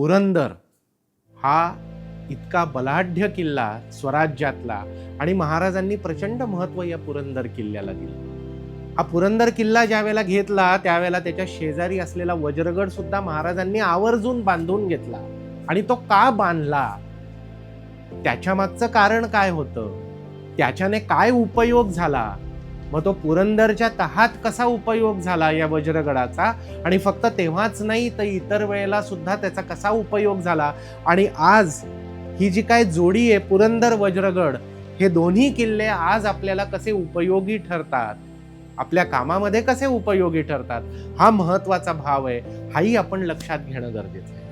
पुरंदर हा इतका बलाढ्य किल्ला स्वराज्यातला आणि महाराजांनी प्रचंड महत्व या पुरंदर किल्ल्याला दिलं. हा पुरंदर किल्ला ज्या वेळेला घेतला त्यावेळेला त्याच्या शेजारी असलेला वज्रगड सुद्धा महाराजांनी आवर्जून बांधून घेतला. आणि तो का बांधला, त्याच्या मागचं कारण काय होतं, त्याच्याने काय उपयोग झाला, मग तो पुरंदरच्या तहात कसा उपयोग झाला या वज्रगडाचा, आणि फक्त तेव्हाच नाही तर इतर वेळेला सुद्धा त्याचा कसा उपयोग झाला, आणि आज ही जी काय जोडी आहे पुरंदर वज्रगड, हे दोन्ही किल्ले आज आपल्याला कसे उपयोगी ठरतात, आपल्या कामामध्ये कसे उपयोगी ठरतात, हा महत्वाचा भाव आहे. हाही आपण लक्षात घेणं गरजेचं आहे.